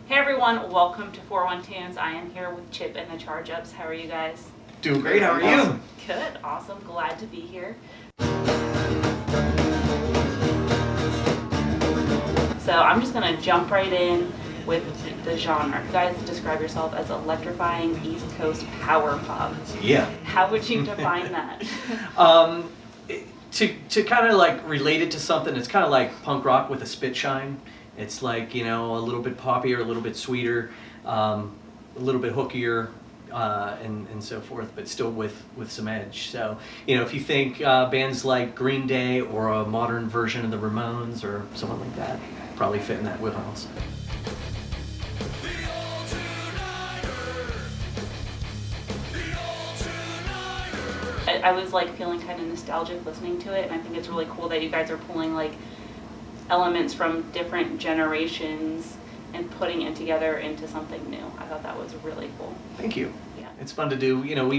Hey everyone, welcome to 401 Tunes. I am here with Chip and the Charge Ups. How are you guys? Doing great, how are you? Good, awesome, glad to be here. So I'm just gonna jump right in with the genre. You guys describe yourself as electrifying East Coast power pop. Yeah. How would you define that? To kind of like relate it to something, it's kind of like punk rock with a spit shine. It's like, you know, a little bit poppier, a little bit sweeter, a little bit hookier, and so forth, but still with some edge. So, you know, if you think bands like Green Day or a modern version of the Ramones or someone like that, probably fit in that wheelhouse. I was like feeling kind of nostalgic listening to it, and I think it's really cool that you guys are pulling like elements from different generations and putting it together into something new. I thought that was really cool. Thank you. Yeah. It's fun to do. You know,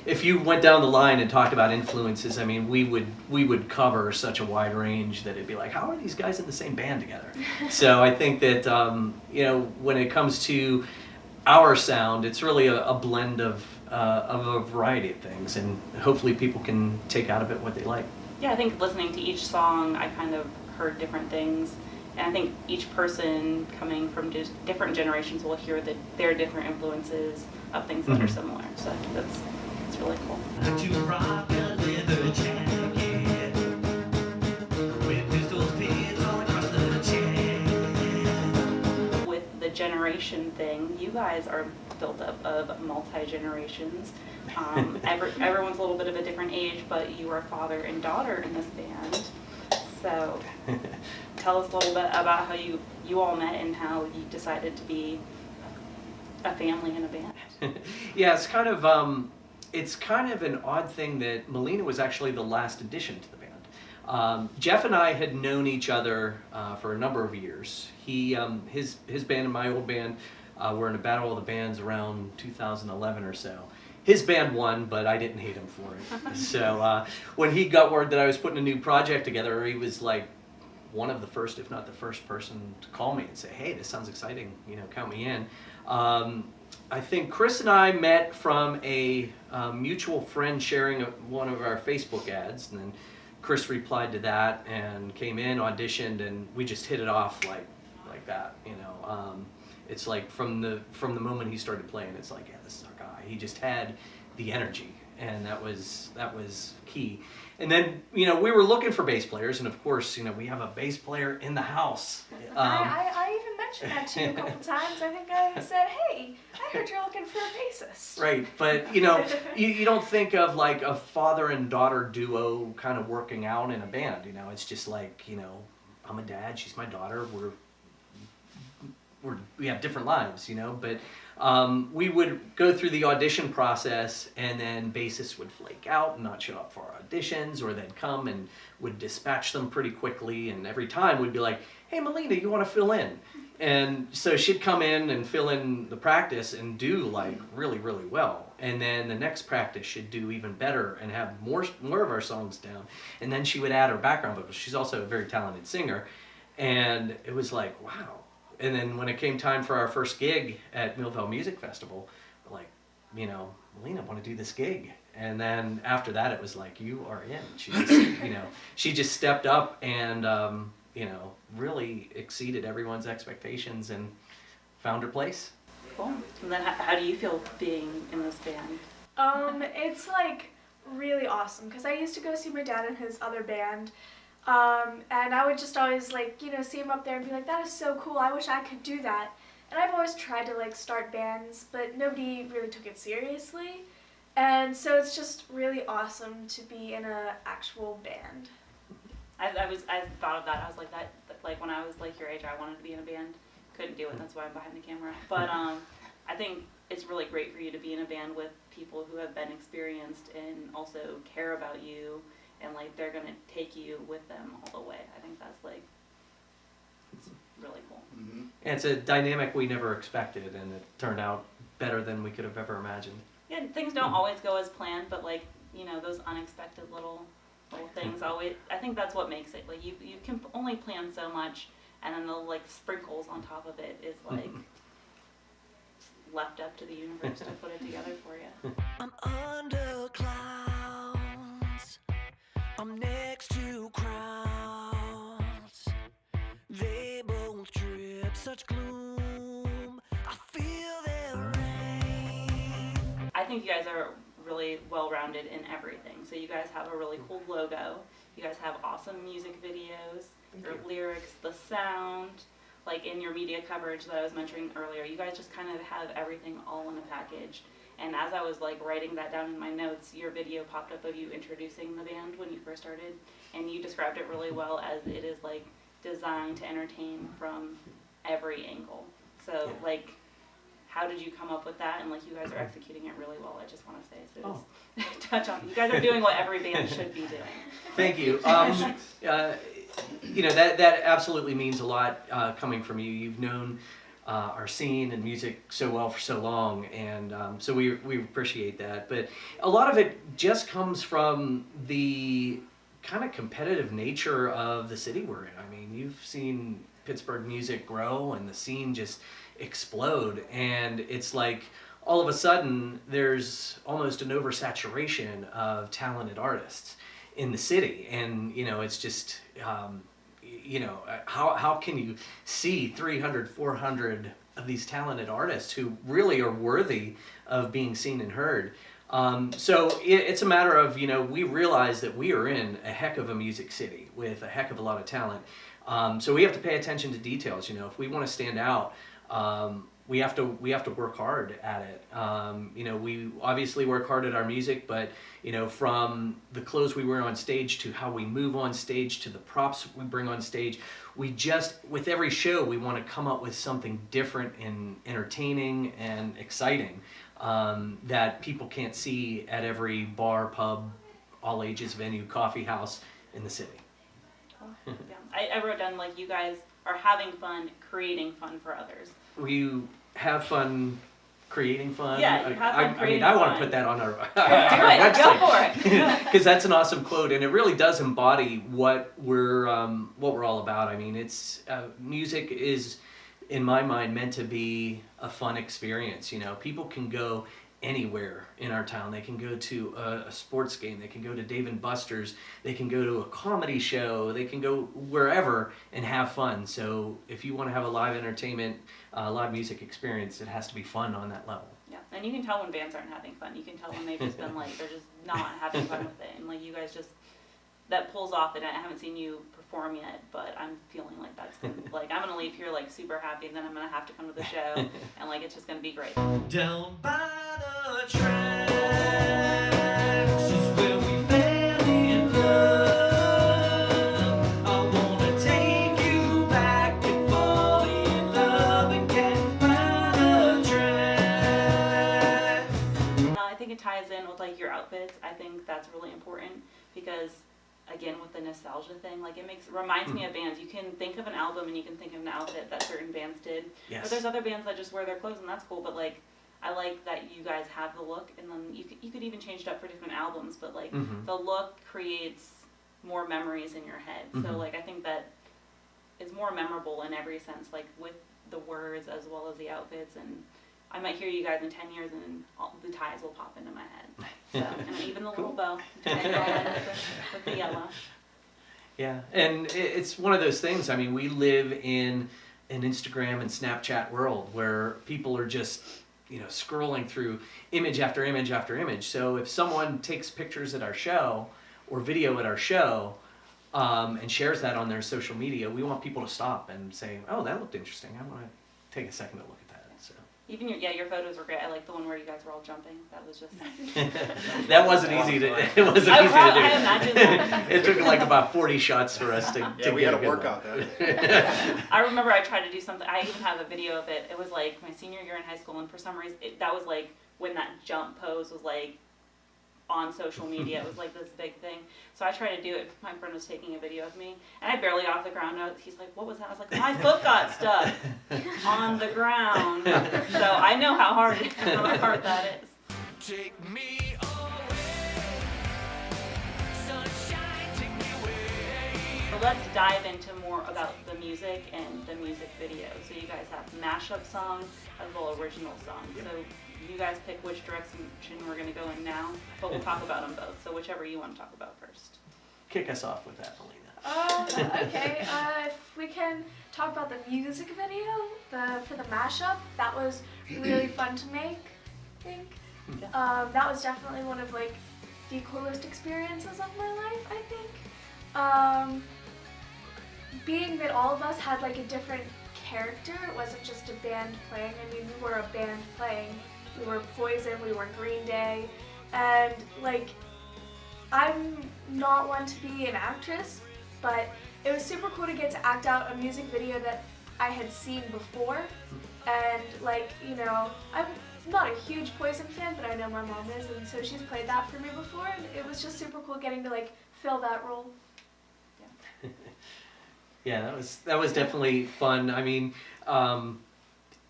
if you went down the line and talked about influences, I mean, we would cover such a wide range that it'd be like, how are these guys in the same band together? So I think that you know, when it comes to our sound, it's really a blend of a variety of things, and hopefully people can take out of it what they like. Yeah, I think listening to each song, I kind of heard different things, and I think each person coming from just different generations will hear their different influences of things that are similar. So I think that's really cool. With the generation thing, you guys are built up of multi-generations. Everyone's a little bit of a different age, but you are father and daughter in this band. So tell us a little bit about how you all met and how you decided to be a family in a band. Yeah, it's kind of an odd thing that Maleena was actually the last addition to the band. Jeff and I had known each other for a number of years. His band and my old band were in a battle of the bands around 2011 or so. His band won, but I didn't hate him for it. So when he got word that I was putting a new project together, he was like one of the first, if not the first person to call me and say, hey, this sounds exciting, you know, count me in. I think Chris and I met from a mutual friend sharing one of our Facebook ads, and then Chris replied to that and came in, auditioned, and we just hit it off like that, you know. It's like from the moment he started playing, it's like, yeah, this is our guy. He just had the energy, and that was key. And then, you know, we were looking for bass players, and of course, you know, we have a bass player in the house. I even mentioned that to you a couple times. I think I said, hey, I heard you're looking for a bassist. Right, but you know, you don't think of like a father and daughter duo kind of working out in a band. You know, it's just like, you know, I'm a dad, she's my daughter. We have different lives, you know, but we would go through the audition process, and then bassists would flake out and not show up for our auditions, or they'd come and would dispatch them pretty quickly, and every time we'd be like, hey, Maleena, you want to fill in? And so she'd come in and fill in the practice and do like really, really well. And then the next practice she'd do even better and have more of our songs down. And then she would add her background vocals. She's also a very talented singer. And it was like, wow. And then when it came time for our first gig at Millville Music Festival, we're like, you know, Maleena, I want to do this gig. And then after that, it was like, you are in. She just, you know, she just stepped up and, you know, really exceeded everyone's expectations and found her place. Cool. And then how do you feel being in this band? It's like really awesome, because I used to go see my dad in his other band. And I would just always like, you know, see him up there and be like, that is so cool, I wish I could do that. And I've always tried to like start bands, but nobody really took it seriously. And so it's just really awesome to be in an actual band. I thought of that. I was like that. Like when I was like your age, I wanted to be in a band. Couldn't do it. That's why I'm behind the camera. But I think it's really great for you to be in a band with people who have been experienced and also care about you, and like they're gonna take you with them all the way. I think that's like, it's really cool. Mm-hmm. And it's a dynamic we never expected, and it turned out better than we could have ever imagined. Yeah, things don't always go as planned, but like, you know, those unexpected little things always, I think that's what makes it. Like you can only plan so much, and then the like sprinkles on top of it is like left up to the universe to put it together for you. I'm under clouds. I'm next to crowds. They both drip such gloom. I feel their rain. I think you guys are really well-rounded in everything. So you guys have a really cool logo. You guys have awesome music videos, your lyrics, the sound, like in your media coverage that I was mentioning earlier. You guys just kind of have everything all in a package. And as I was like writing that down in my notes, your video popped up of you introducing the band when you first started, and you described it really well as it is like designed to entertain from every angle. So like, how did you come up with that? And like, you guys are executing it really well, I just want to say. So just touch on, you guys are doing what every band should be doing. Thank you. You know, that absolutely means a lot coming from you. You've known our scene and music so well for so long, and so we appreciate that. But a lot of it just comes from the kind of competitive nature of the city we're in. I mean, you've seen Pittsburgh music grow and the scene just explode, and it's like all of a sudden there's almost an oversaturation of talented artists in the city, and you know, it's just you know, how can you see 300, 400 of these talented artists who really are worthy of being seen and heard? So it's a matter of, you know, we realize that we are in a heck of a music city with a heck of a lot of talent. So we have to pay attention to details. You know, if we want to stand out, we have to work hard at it. You know, we obviously work hard at our music, but you know, from the clothes we wear on stage to how we move on stage to the props we bring on stage, we just, with every show, we want to come up with something different and entertaining and exciting that people can't see at every bar, pub, all ages venue, coffee house in the city. Yeah. I wrote down like, you guys are having fun, creating fun for others. You have fun creating fun. Yeah, you have fun creating I want fun. to put that on our Do it, go for it. because that's an awesome quote, and it really does embody what we're all about. I mean, it's music is, in my mind, meant to be a fun experience. You know, people can go anywhere in our town. They can go to a sports game. They can go to Dave & Buster's. They can go to a comedy show. They can go wherever and have fun. So if you want to have a live entertainment, live music experience, it has to be fun on that level. Yeah, and you can tell when bands aren't having fun. You can tell when they've just been like, they're just not having fun with it. And like, you guys just, that pulls off, and I haven't seen you perform yet, but I'm feeling like that's gonna, like, I'm gonna leave here like super happy, and then I'm gonna have to come to the show, and like, it's just gonna be great. Down by the tracks is where we fell in love. I wanna take you back and fall in love again by the tracks. I think it ties in with like your outfits. I think that's really important because, again, with the nostalgia thing, like, it reminds me of bands. You can think of an album and you can think of an outfit that certain bands did. Yes. But there's other bands that just wear their clothes, and that's cool. But like, I like that you guys have the look, and then you could even change it up for different albums. But like, the look creates more memories in your head. So like, I think that is more memorable in every sense, like with the words as well as the outfits. And I might hear you guys in 10 years, and all the ties will pop into my head. So, and even the little bow, with the yellow. Yeah, and it's one of those things. I mean, we live in an Instagram and Snapchat world where people are just, you know, scrolling through image after image after image. So if someone takes pictures at our show or video at our show and shares that on their social media, we want people to stop and say, "Oh, that looked interesting. I want to take a second to look at that." So. Even your photos were great. I like the one where you guys were all jumping. That was just. That wasn't easy to. It wasn't easy to do. I imagine that. It took like about 40 shots for us to. Yeah, to we get had a to good work one. out that. I remember I tried to do something. I even have a video of it. It was like my senior year in high school, and for some reason, that was like when that jump pose was like on social media. It was like this big thing. So I tried to do it. My friend was taking a video of me, and I barely got off the ground. He's like, "What was that?" I was like, "My foot got stuck on the ground." So I know how hard that is. Take me away, sunshine, take me away. let's dive into more about the music and the music video. So you guys have mashup songs as well as original songs. Yep. So you guys pick which direction we're going to go in now, but we'll talk about them both. So whichever you want to talk about first. Kick us off with that, Maleena. Okay, if we can talk about the music video for the mashup, that was really fun to make, I think. That was definitely one of like the coolest experiences of my life, I think. Being that all of us had like a different character, it wasn't just a band playing. I mean, we were a band playing. We were Poison, we were Green Day, and like, I'm not one to be an actress, but it was super cool to get to act out a music video that I had seen before. And like, you know, I'm not a huge Poison fan, but I know my mom is, and so she's played that for me before, and it was just super cool getting to like fill that role. Yeah, that was definitely fun. I mean,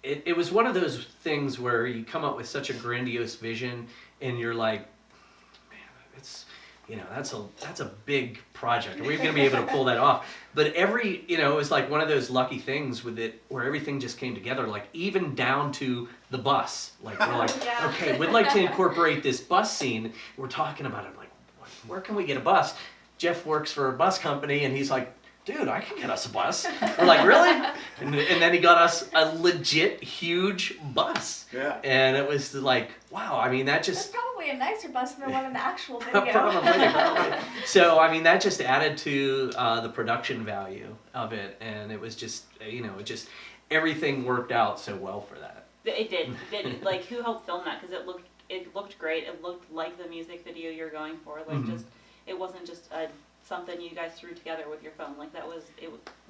it was one of those things where you come up with such a grandiose vision, and you're like, man, it's, you know, that's a big project. Are we going to be able to pull that off? But it was like one of those lucky things with it where everything just came together, like even down to the bus. Like we're like, Yeah. okay, we'd like to incorporate this bus scene. We're talking about it, like, where can we get a bus? Jeff works for a bus company, and he's like, dude, I can get us a bus. We're like, really? And then he got us a legit huge bus. Yeah. And it was like, wow, I mean, that It's just... probably a nicer bus than the one in the actual video. Probably. So, I mean, that just added to the production value of it. And it was just, everything worked out so well for that. It did. Like, who helped film that? Because it looked great. It looked like the music video you're going for. Like, it wasn't just something you guys threw together with your phone. Like, it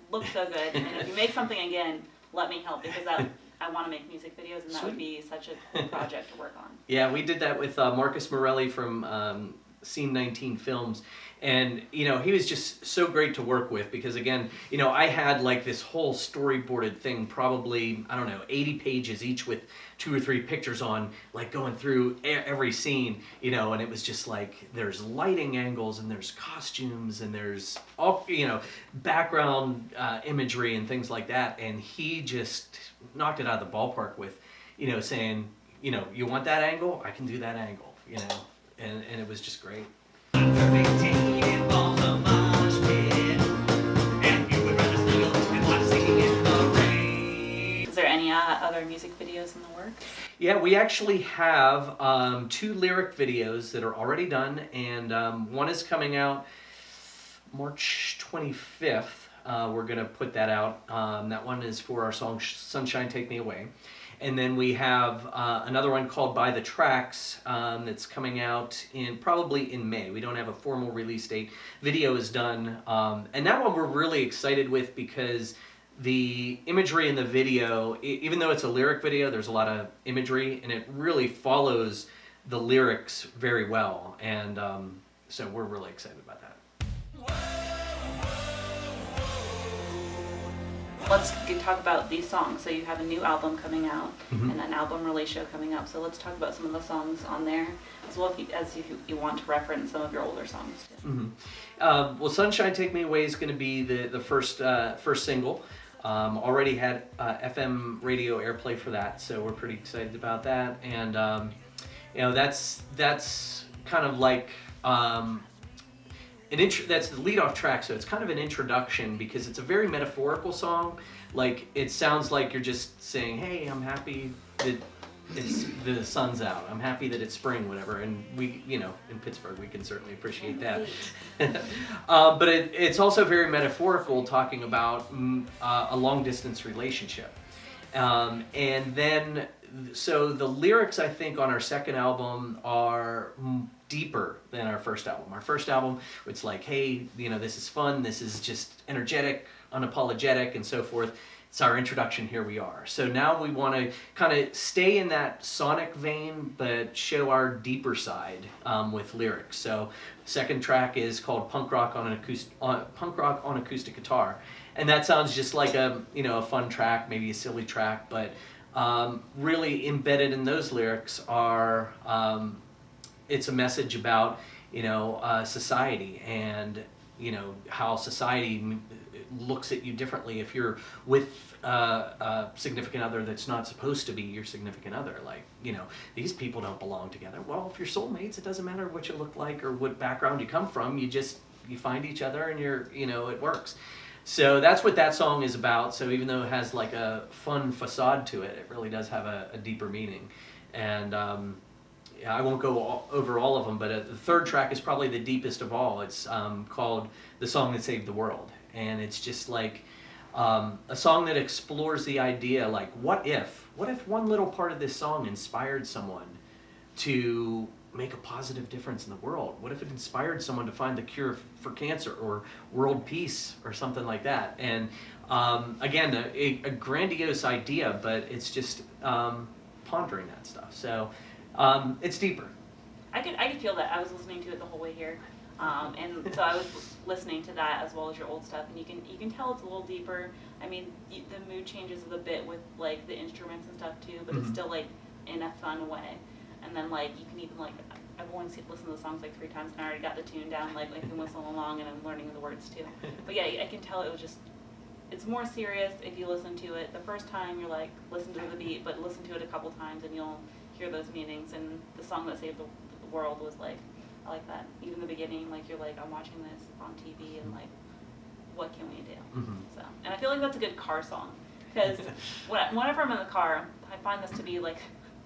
looked so good. And if you make something again, let me help, because I want to make music videos, and that would be such a cool project to work on. Yeah, we did that with Marcus Morelli from Scene 19 Films. And, he was just so great to work with because, again, I had like this whole storyboarded thing, probably, 80 pages each with 2 or 3 pictures on, like going through every scene, and it was just like, there's lighting angles and there's costumes and there's all, background imagery and things like that. And he just knocked it out of the ballpark with, saying, you want that angle? I can do that angle, and it was just great. Is there any other music videos in the works? Yeah, we actually have 2 lyric videos that are already done, and one is coming out March 25th. We're going to put that out. That one is for our song Sunshine Take Me Away. And then we have another one called By the Tracks that's coming out probably in May. We don't have a formal release date. Video is done. And that one we're really excited with because the imagery in the video, even though it's a lyric video, there's a lot of imagery, and it really follows the lyrics very well. And so we're really excited about that. Let's talk about these songs. So you have a new album coming out and an album release show coming up. So let's talk about some of the songs on there, as well as if you want to reference some of your older songs too. Well, Sunshine Take Me Away is going to be the first single. Already had FM radio airplay for that, so we're pretty excited about that. And that's kind of like that's the lead-off track, so it's kind of an introduction because it's a very metaphorical song. Like, it sounds like you're just saying, hey, I'm happy that the sun's out. I'm happy that it's spring, whatever. And we, in Pittsburgh, we can certainly appreciate that. But it's also very metaphorical, talking about a long-distance relationship. And then, so the lyrics, I think, on our second album are deeper than our first album. Our first album, it's like, hey, this is fun, this is just energetic, unapologetic, and so forth. It's our introduction, here we are. So now we want to kind of stay in that sonic vein, but show our deeper side with lyrics. So second track is called Punk Rock on Acoustic Guitar. And that sounds just like a fun track, maybe a silly track, but really embedded in those lyrics are it's a message about society and how society looks at you differently if you're with a significant other that's not supposed to be your significant other. Like, these people don't belong together. Well, if you're soulmates, it doesn't matter what you look like or what background you come from. You find each other and it works. So that's what that song is about. So even though it has like a fun facade to it, it really does have a deeper meaning. And I won't go over all of them, but the third track is probably the deepest of all. It's called The Song That Saved the World. And it's just like a song that explores the idea, like, what if one little part of this song inspired someone to make a positive difference in the world? What if it inspired someone to find the cure for cancer or world peace or something like that? And again, a grandiose idea, but it's just pondering that stuff. So it's deeper. I could feel that. I was listening to it the whole way here. And so I was listening to that as well as your old stuff, and you can tell it's a little deeper. I mean, the mood changes a bit with like the instruments and stuff too, but it's still like in a fun way. And then like you can even like, I've only listened to the songs like 3 times and I already got the tune down. Like I can whistle along and I'm learning the words too. But yeah, I can tell it's more serious if you listen to it. The first time you're like, listen to the beat, but listen to it a couple times and you'll hear those meanings. And the Song That Saved the World was like, I like that. Even the beginning, like you're like, I'm watching this on TV and like, what can we do? So, and I feel like that's a good car song because whenever I'm in the car, I find this to be like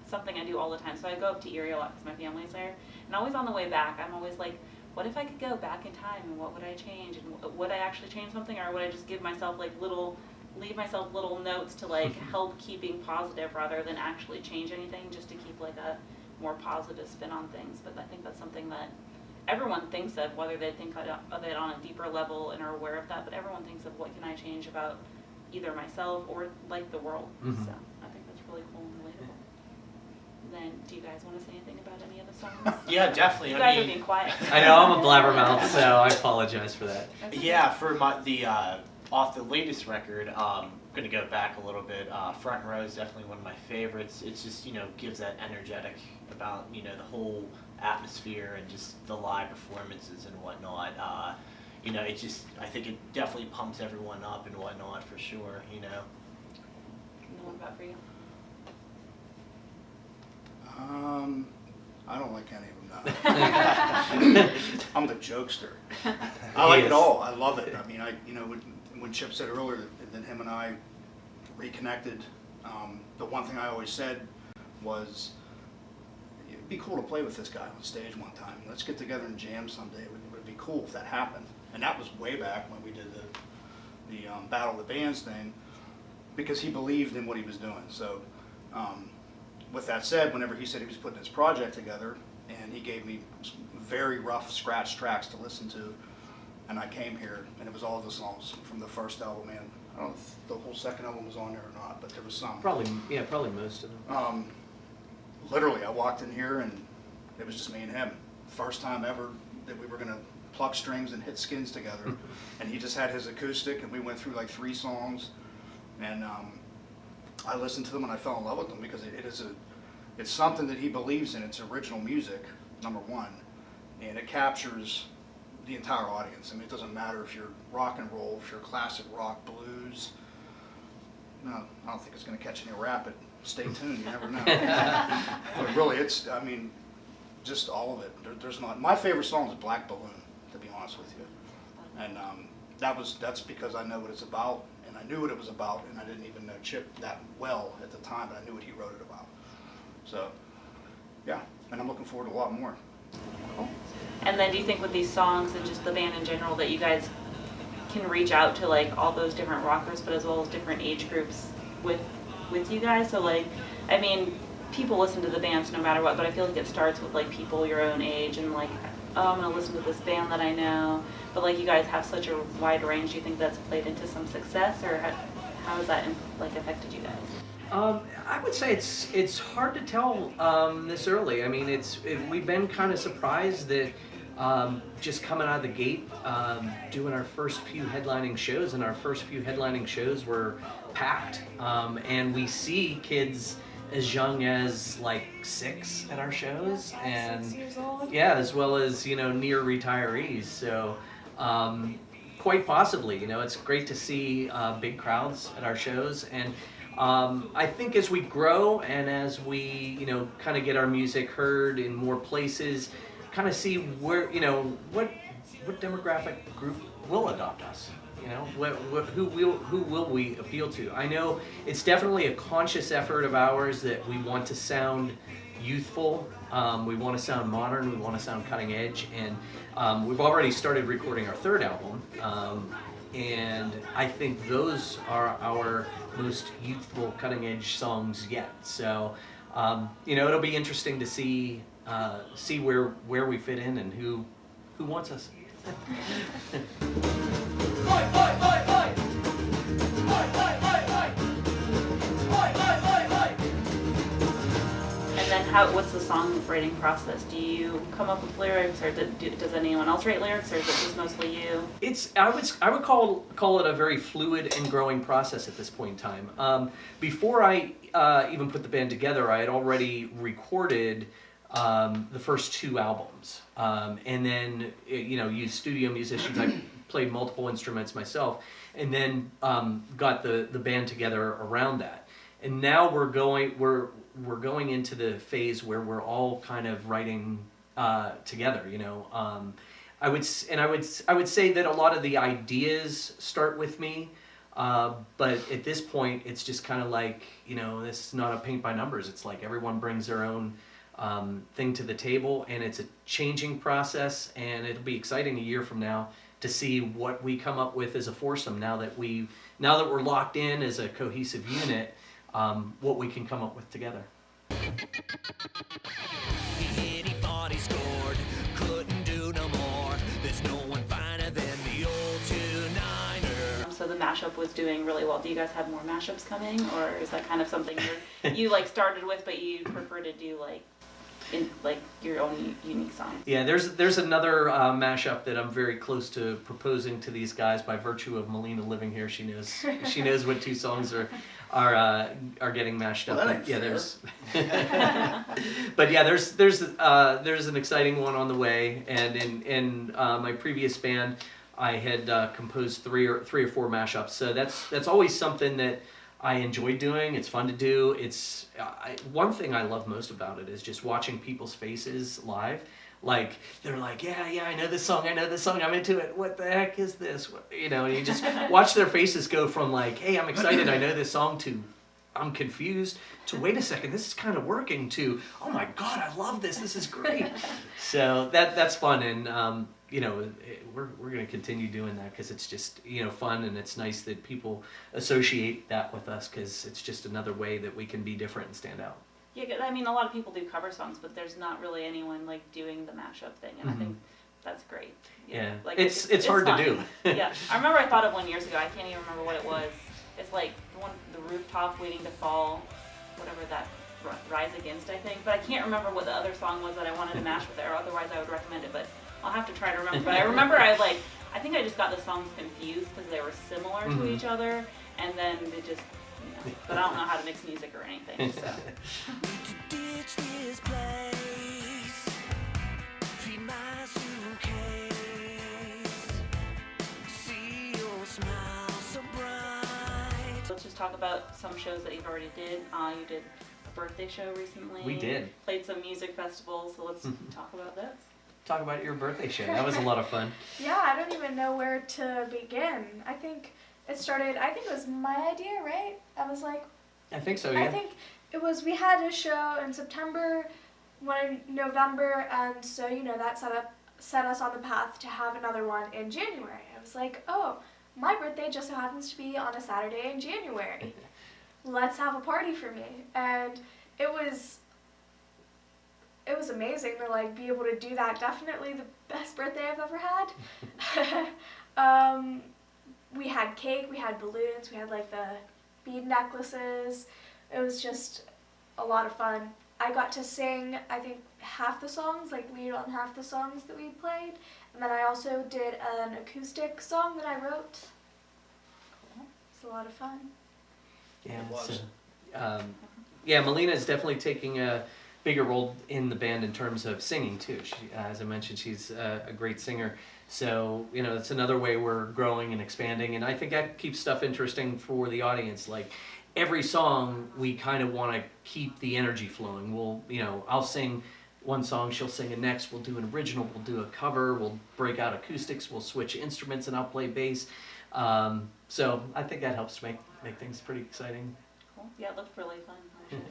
something I do all the time. So I go up to Erie a lot because my family's there, and always on the way back, I'm always like, what if I could go back in time and what would I change? And would I actually change something, or would I just give myself like leave myself little notes to like help keeping positive rather than actually change anything, just to keep like a more positive spin on things. But I think that's something that everyone thinks of, whether they think of it on a deeper level and are aware of that, but everyone thinks of what can I change about either myself or like the world. So I think that's really cool and relatable. Then do you guys want to say anything about any of the songs? Yeah, definitely. You guys are being quiet. I know, I'm a blabbermouth, so I apologize for that. That's okay. Yeah, for off the latest record, I'm gonna go back a little bit. Front Row is definitely one of my favorites. It's just gives that energetic about the whole atmosphere and just the live performances and whatnot. It just, I think it definitely pumps everyone up and whatnot for sure. And what about for you? I don't like any of them now. I'm the jokester. I like it all. I love it. I mean, when Chip said earlier that him and I reconnected, the one thing I always said was, it'd be cool to play with this guy on stage one time. Let's get together and jam someday. It would be cool if that happened. And that was way back when we did the Battle of the Bands thing, because he believed in what he was doing. So with that said, whenever he said he was putting his project together, and he gave me some very rough scratch tracks to listen to, and I came here, and it was all the songs from the first album, and I don't know if the whole second album was on there or not, but there was some. Probably most of them. Literally, I walked in here, and it was just me and him. First time ever that we were going to pluck strings and hit skins together, and he just had his acoustic, and we went through like 3 songs, and I listened to them, and I fell in love with them because it's something that he believes in. It's original music, number one, and it captures the entire audience. I mean, it doesn't matter if you're rock and roll, if you're classic rock, blues. No, I don't think it's going to catch any rap, but stay tuned, you never know. But really, just all of it. There's not. My favorite song is Black Balloon, to be honest with you, and that's because I know what it's about, and I knew what it was about, and I didn't even know Chip that well at the time, but I knew what he wrote it about. So, yeah, and I'm looking forward to a lot more. Cool. And then do you think with these songs and just the band in general that you guys can reach out to like all those different rockers, but as well as different age groups with you guys? So like, I mean, people listen to the bands no matter what, but I feel like it starts with like people your own age and like, oh, I'm gonna listen to this band that I know. But like you guys have such a wide range. Do you think that's played into some success, or how has that like affected you guys? I would say it's hard to tell this early. I mean, we've been kind of surprised that just coming out of the gate, doing our first few headlining shows, and our first few headlining shows were packed, and we see kids as young as like 6 at our shows, and 6 years old. yeah, as well as near retirees. So Quite possibly, you know, it's great to see big crowds at our shows, and I think as we grow and as we, you know, kind of get our music heard in more places, kind of see where, you know, what demographic group will adopt us. You know, who will we appeal to? I know it's definitely a conscious effort of ours that we want to sound youthful, we want to sound modern, we want to sound cutting edge, and we've already started recording our third album, and I think those are our most youthful, cutting edge songs yet. So, you know, it'll be interesting to see where we fit in and who wants us. And then what's the song writing process? Do you come up with lyrics, or does anyone else write lyrics, or is it just mostly you? I would call it a very fluid and growing process at this point in time. Before I even put the band together, I had already recorded the first 2 albums, and then you know, used studio musicians. I played multiple instruments myself, and then got the band together around that. And now we're going into the phase where we're all kind of writing together. You know, I would say that a lot of the ideas start with me, but at this point, it's just kind of like, you know, this is not a paint by numbers. It's like everyone brings their own thing to the table, and it's a changing process, and it'll be exciting a year from now to see what we come up with as a foursome now that we're locked in as a cohesive unit, what we can come up with together. Anybody scored, couldn't do no more. There's no one finer than the old 2-9er. So the mashup was doing really well. Do you guys have more mashups coming, or is that kind of something you like started with, but you prefer to do like in like your own unique songs? Yeah, there's another mashup that I'm very close to proposing to these guys by virtue of Maleena living here. She knows what 2 songs are getting mashed up. Well, But yeah, there's an exciting one on the way. And in my previous band, I had composed 3 or 4 mashups. So that's always something that I enjoy doing. It's fun to do. It's one thing I love most about it is just watching people's faces live. Like, they're like, yeah, I know this song, I'm into it. What the heck is this? You know, and you just watch their faces go from like, hey, I'm excited, I know this song, to I'm confused, to wait a second, this is kind of working, to, oh my God, I love this is great. So that's fun, and you know, we're going to continue doing that because it's just, you know, fun, and it's nice that people associate that with us because it's just another way that we can be different and stand out. Yeah, I mean, a lot of people do cover songs, but there's not really anyone like doing the mashup thing, and I think that's great. Yeah, like it's hard fun. to do. Yeah, I remember I thought of one years ago. I can't even remember what it was. It's like the rooftop waiting to fall, whatever that Rise Against, I think. But I can't remember what the other song was that I wanted to mash with it, or otherwise I would recommend it. But I'll have to try to remember. But I remember I think I just got the songs confused because they were similar to each other, and then they just, you know. But I don't know how to mix music or anything, so. Ditch this place, feed my suitcase, see your smile so bright. Let's just talk about some shows that you've already did. You did a birthday show recently. We did. Played some music festivals, so let's talk about this. Talk about your birthday show. That was a lot of fun. Yeah, I don't even know where to begin. I think it was my idea, right? I was like, I think so, yeah. I think it was, we had a show in September, one in November, and so, you know, that set us on the path to have another one in January. I was like, oh, my birthday just so happens to be on a Saturday in January. Let's have a party for me. And it was amazing to like be able to do that. Definitely the best birthday I've ever had. We had cake, we had balloons, we had like the bead necklaces. It was just a lot of fun. I got to sing, I think, half the songs, like lead on half the songs that we played. And then I also did an acoustic song that I wrote. It's a lot of fun. Yeah, It was. so, yeah, Maleena is definitely taking a bigger role in the band in terms of singing too. She, as I mentioned, she's a great singer. So, it's another way we're growing and expanding, and I think that keeps stuff interesting for the audience. Like, every song, we kind of want to keep the energy flowing. I'll sing one song, she'll sing it next, we'll do an original, we'll do a cover, we'll break out acoustics, we'll switch instruments, and I'll play bass. So I think that helps make things pretty exciting. Cool. Yeah, it looked really fun.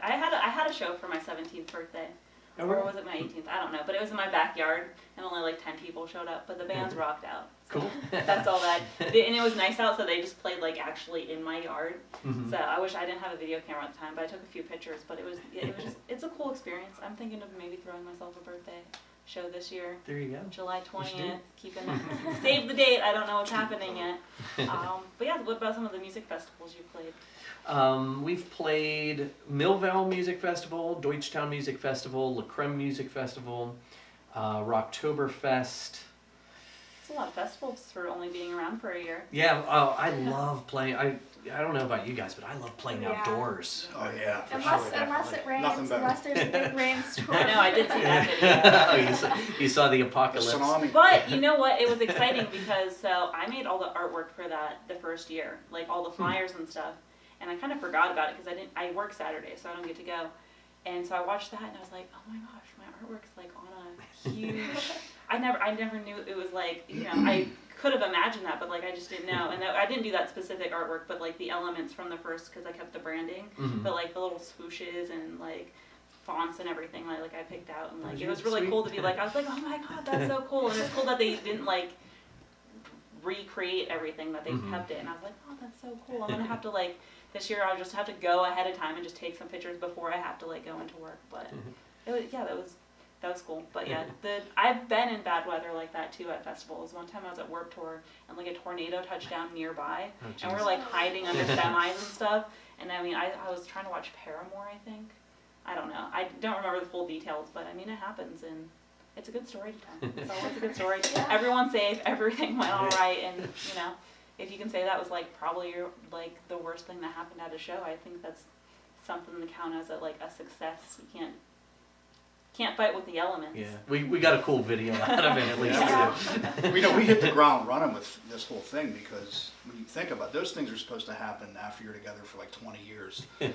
I had a show for my 17th birthday. Oh, Or was it my 18th? I don't know. But it was in my backyard, and only like 10 people showed up. But the bands rocked out. So Cool. That's all that. And it was nice out, so they just played like actually in my yard. Mhm. So I wish I didn't have a video camera at the time, but I took a few pictures. But it's a cool experience. I'm thinking of maybe throwing myself a birthday show this year. There you go. July You should do 20th. it. Keeping save the date. I don't know what's happening yet. But yeah, what about some of the music festivals you played? We've played Millvale Music Festival, Deutschtown Music Festival, La Creme Music Festival, Rocktoberfest. It's a lot of festivals for only being around for a year. Yeah, I love playing. I don't know about you guys, but I love playing Yeah. outdoors. Oh yeah, for Unless sure, unless it definitely. rains, Nothing better. unless there's a big rainstorm. I know, I did see that video. Oh, you saw the The apocalypse. tsunami. But you know what? It was exciting because so I made all the artwork for that the first year, like all the flyers and stuff, and I kind of forgot about it because I work Saturday, so I don't get to go. And so I watched that and I was like, oh my gosh, my artwork's like on a huge. I never knew it was like, I could have imagined that, but like I just didn't know. And I didn't do that specific artwork, but like the elements from the first, because I kept the branding, Mhm. but like the little swooshes and like fonts and everything like I picked out, and like Oh, it was really sweet. cool to be like, I was like, oh my god, that's so cool. And it's cool that they didn't like recreate everything, that they Mhm. kept it. And I was like, oh, that's so cool. I'm gonna have to like this year I'll just have to go ahead of time and just take some pictures before I have to like go into work. But it was, that was cool. But yeah, I've been in bad weather like that too at festivals. One time I was at Warped Tour and like a tornado touched down nearby, Oh, and we're jeez. like hiding under semis and stuff. And I mean, I was trying to watch Paramore, I think. I don't know. I don't remember the full details, but I mean, it happens, and it's a good story to tell. It's always a good story. Everyone's safe. Everything went all right, and if you can say that was like probably like the worst thing that happened at a show, I think that's something to count as a success. You can't fight with the elements. Yeah, we got a cool video out of it at least. Yeah. Too. We hit the ground running with this whole thing because when you think about it, those things are supposed to happen after you're together for like 20 years. Yeah.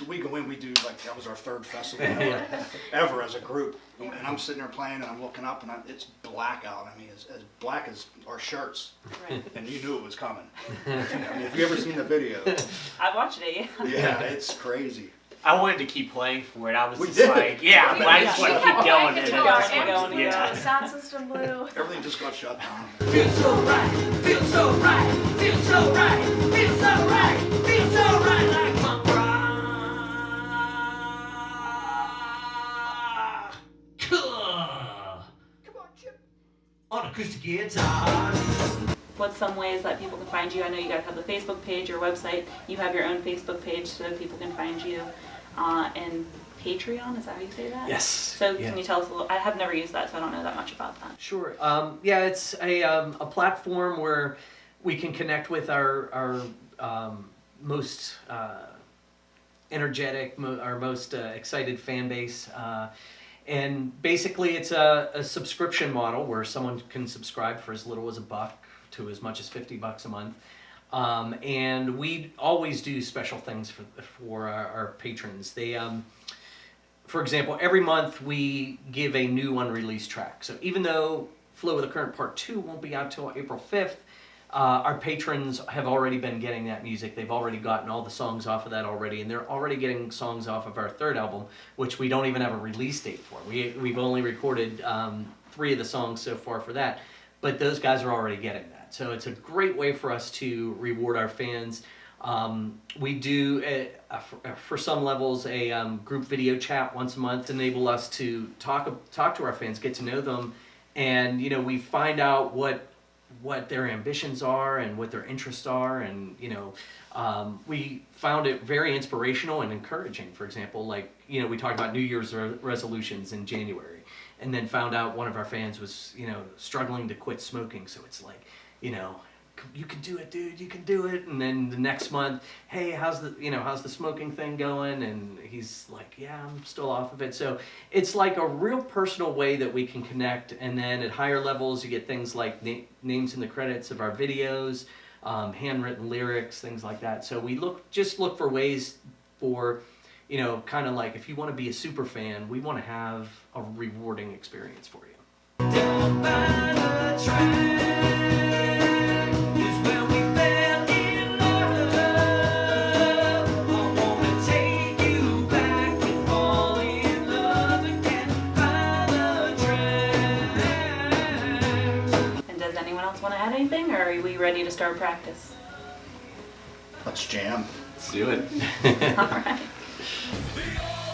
We go in, we do like that was our third festival Yeah. ever as a group, and I'm sitting there playing and I'm looking up and it's black out. I mean, as black as our shirts, Right. and you knew it was coming. I mean, have you ever seen the video? I watched it. Yeah. Yeah, it's crazy. I wanted to keep playing for it. I was We just did. like, yeah, but I just Yeah. want to keep going. Until And our it just going, amps yeah. blew, the sound system blew. Everything just got shut down. Feels so right, feels so right, feels so right, feels so right, feels so right like punk rock. Cool. Come on, Chip. On acoustic guitar. What's some ways that people can find you? I know you guys have the Facebook page, your website. You have your own Facebook page so that people can find you. And Patreon, is that how you say that? Yes. So Yeah. can you tell us a little? I have never used that, so I don't know that much about that. Sure. Yeah, it's a platform where we can connect with our most energetic, our most excited fan base. And basically, it's a subscription model where someone can subscribe for as little as $1 to as much as $50 a month. And we always do special things for our patrons. They, for example, every month we give a new unreleased track. So even though Flow of the Current Part 2 won't be out till April 5th, our patrons have already been getting that music. They've already gotten all the songs off of that already, and they're already getting songs off of our third album, which we don't even have a release date for. We've only recorded 3 of the songs so far for that, but those guys are already getting that. So it's a great way for us to reward our fans. We do, for some levels, a group video chat once a month to enable us to talk to our fans, get to know them, and we find out what their ambitions are and what their interests are, and we found it very inspirational and encouraging. For example, we talked about New Year's resolutions in January, and then found out one of our fans was struggling to quit smoking. So it's like, you can do it, dude, you can do it. And then the next month, hey, how's the smoking thing going? And he's like, yeah, I'm still off of it. So it's like a real personal way that we can connect. And then at higher levels, you get things like names in the credits of our videos, handwritten lyrics, things like that. So we look for ways for, kind of like if you want to be a super fan, we want to have a rewarding experience for you. Down by the track is where we fell in love. I wanna take you back and fall in love again by the tracks. And does anyone else want to add anything, or are we ready to start practice? Let's jam. Let's do it. All right. We all